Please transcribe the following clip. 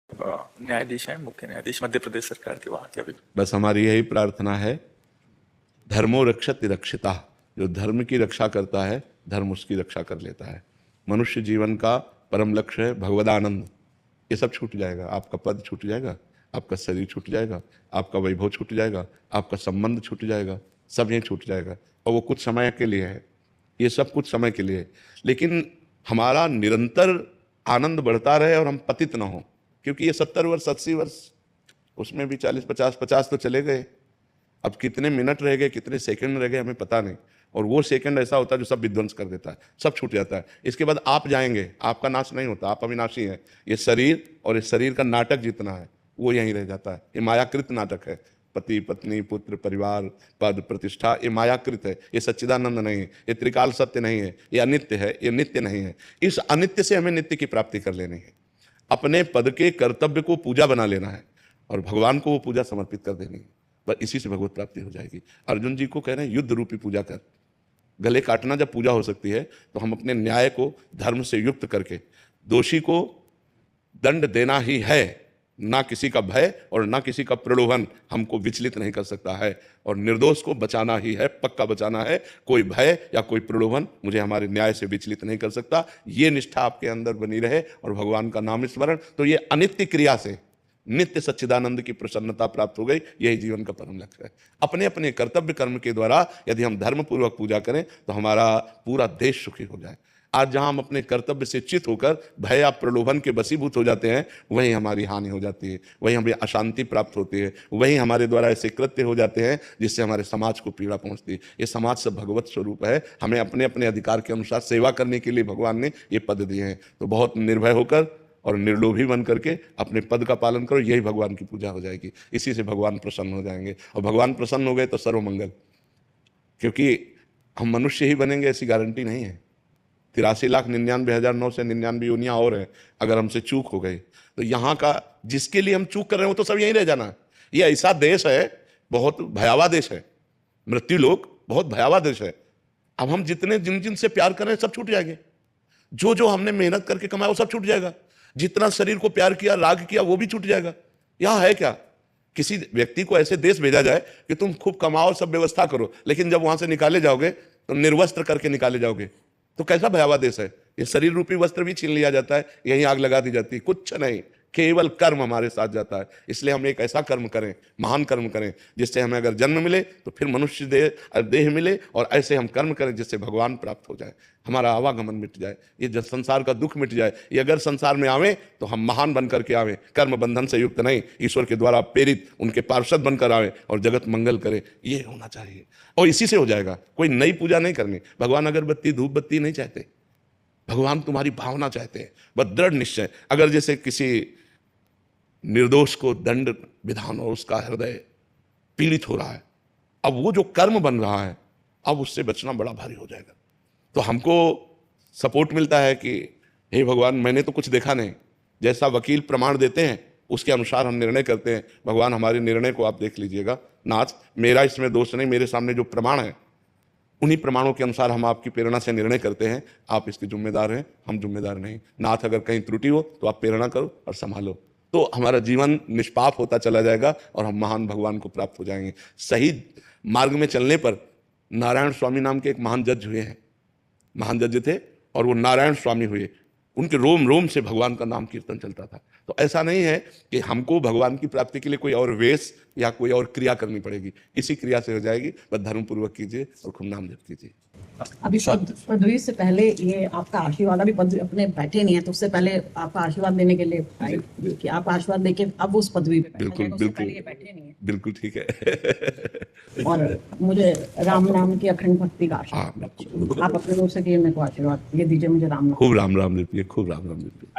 न्यायाधीश हैं, मुख्य न्यायाधीश मध्य प्रदेश सरकार के, वहाँ के अभी। बस हमारी यही प्रार्थना है, धर्मो रक्षति रक्षिता। जो धर्म की रक्षा करता है, धर्म उसकी रक्षा कर लेता है। मनुष्य जीवन का परम लक्ष्य है भगवदानंद। ये सब छूट जाएगा, आपका पद छूट जाएगा, आपका शरीर छूट जाएगा, आपका वैभव छूट जाएगा, आपका संबंध छूट जाएगा, सब ये छूट जाएगा। और वो कुछ समय के लिए है, ये सब कुछ समय के लिए है। लेकिन हमारा निरंतर आनंद बढ़ता रहे और हम पतित ना हो, क्योंकि ये 70 वर्ष 80 वर्ष, उसमें भी 40 50 तो चले गए। अब कितने मिनट रह गए, कितने सेकंड रह गए, हमें पता नहीं। और वो सेकंड ऐसा होता है जो सब विध्वंस कर देता है, सब छूट जाता है। इसके बाद आप जाएंगे, आपका नाश नहीं होता, आप अविनाशी हैं। ये शरीर और इस शरीर का नाटक जितना है वो यहीं रह जाता है। ये मायाकृत नाटक है। पति पत्नी पुत्र परिवार पद प्रतिष्ठा, ये मायाकृत है, ये सच्चिदानंद नहीं है, ये त्रिकाल सत्य नहीं है, ये अनित्य है, ये नित्य नहीं है। इस अनित्य से हमें नित्य की प्राप्ति कर लेनी है। अपने पद के कर्तव्य को पूजा बना लेना है और भगवान को वो पूजा समर्पित कर देनी है। बस इसी से भगवत प्राप्ति हो जाएगी। अर्जुन जी को कह रहे हैं युद्ध रूपी पूजा कर। गले काटना जब पूजा हो सकती है तो हम अपने न्याय को धर्म से युक्त करके दोषी को दंड देना ही है। ना किसी का भय और ना किसी का प्रलोभन हमको विचलित नहीं कर सकता है। और निर्दोष को बचाना ही है, पक्का बचाना है। कोई भय या कोई प्रलोभन मुझे हमारे न्याय से विचलित नहीं कर सकता। ये निष्ठा आपके अंदर बनी रहे और भगवान का नाम स्मरण, तो ये अनित्य क्रिया से नित्य सच्चिदानंद की प्रसन्नता प्राप्त हो गई। यही जीवन का परम लक्ष्य है। अपने अपने कर्तव्य कर्म के द्वारा यदि हम धर्म पूर्वक पूजा करें तो हमारा पूरा देश सुखी हो जाए। आज जहां हम अपने कर्तव्य से चित होकर भय या प्रलोभन के वशीभूत हो जाते हैं, वहीं हमारी हानि हो जाती है, वहीं हमें अशांति प्राप्त होती है, वहीं हमारे द्वारा ऐसे कृत्य हो जाते हैं जिससे हमारे समाज को पीड़ा पहुंचती है। ये समाज से भगवत स्वरूप है। हमें अपने अपने अधिकार के अनुसार सेवा करने के लिए भगवान ने ये पद दिए हैं। तो बहुत निर्भय होकर और निर्लोभी बन करके अपने पद का पालन करो, यही भगवान की पूजा हो जाएगी। इसी से भगवान प्रसन्न हो जाएंगे। और भगवान प्रसन्न हो गए तो सर्वमंगल। क्योंकि हम मनुष्य ही बनेंगे ऐसी गारंटी नहीं है। 83,99,999 योनियां और हैं। अगर हमसे चूक हो गई तो यहाँ का जिसके लिए हम चूक कर रहे हो तो सब यहीं रह जाना। ये ऐसा देश है, बहुत भयावह देश है। मृत्यु लोक बहुत भयावह देश है। अब हम जितने जिन जिन से प्यार कर रहे हैं सब छूट जाएंगे। जो जो हमने मेहनत करके कमाया वो सब छूट जाएगा। जितना शरीर को प्यार किया, राग किया, वो भी छूट जाएगा। यहां है क्या? किसी व्यक्ति को ऐसे देश भेजा जाए कि तुम खूब कमाओ, सब व्यवस्था करो, लेकिन जब वहां से निकाले जाओगे तो निर्वस्त्र करके निकाले जाओगे। तो कैसा भयावह देश है। ये शरीर रूपी वस्त्र भी छीन लिया जाता है, यहीं आग लगा दी जाती है। कुछ नहीं, केवल कर्म हमारे साथ जाता है। इसलिए हम एक ऐसा कर्म करें, महान कर्म करें, जिससे हमें अगर जन्म मिले तो फिर मनुष्य देह मिले, और ऐसे हम कर्म करें जिससे भगवान प्राप्त हो जाए, हमारा आवागमन मिट जाए, ये जब संसार का दुख मिट जाए। ये अगर संसार में आवे तो हम महान बनकर के आवे, कर्म बंधन से युक्त नहीं, ईश्वर के द्वारा प्रेरित उनके पार्षद बनकर आवे और जगत मंगल करे। ये होना चाहिए और इसी से हो जाएगा। कोई नई पूजा नहीं करनी। भगवान अगरबत्ती धूप बत्ती नहीं चाहते, भगवान तुम्हारी भावना चाहते हैं, बस दृढ़ निश्चय। अगर जैसे किसी निर्दोष को दंड विधान और उसका हृदय पीड़ित हो रहा है, अब वो जो कर्म बन रहा है, अब उससे बचना बड़ा भारी हो जाएगा। तो हमको सपोर्ट मिलता है कि हे भगवान, मैंने तो कुछ देखा नहीं, जैसा वकील प्रमाण देते हैं उसके अनुसार हम निर्णय करते हैं। भगवान हमारे निर्णय को आप देख लीजिएगा। नाथ, मेरा इसमें दोष नहीं, मेरे सामने जो प्रमाण है उन्हीं प्रमाणों के अनुसार हम आपकी प्रेरणा से निर्णय करते हैं। आप इसके जिम्मेदार हैं, हम जिम्मेदार नहीं। नाथ, अगर कहीं त्रुटि हो तो आप प्रेरणा करो और संभालो, तो हमारा जीवन निष्पाप होता चला जाएगा और हम महान भगवान को प्राप्त हो जाएंगे। सही मार्ग में चलने पर नारायण स्वामी नाम के एक महान जज हुए हैं, महान जज थे, और वो नारायण स्वामी हुए। उनके रोम रोम से भगवान का नाम कीर्तन चलता था। तो ऐसा नहीं है कि हमको भगवान की प्राप्ति के लिए कोई और वेश या कोई और क्रिया करनी पड़ेगी, इसी क्रिया से हो जाएगी। बस धर्म पूर्वक कीजिए और खूब नाम जप कीजिए। अभी पदवी से पहले ये आपका आशीर्वाद, अभी पदवी अपने बैठे नहीं है, तो उससे पहले आपका आशीर्वाद देने के लिए आए कि आप आशीर्वाद देके अब उस पदवी पे बिल्कुल बिल्कुल बैठे नहीं है। बिल्कुल ठीक है। और मुझे राम नाम की अखंड भक्ति का आशीर्वाद, आप अपने मुंह से कि मेरे को आशीर्वाद ये दीजिए, मुझे राम नाम। खूब राम राम लिपिए, खूब राम राम लिपिए।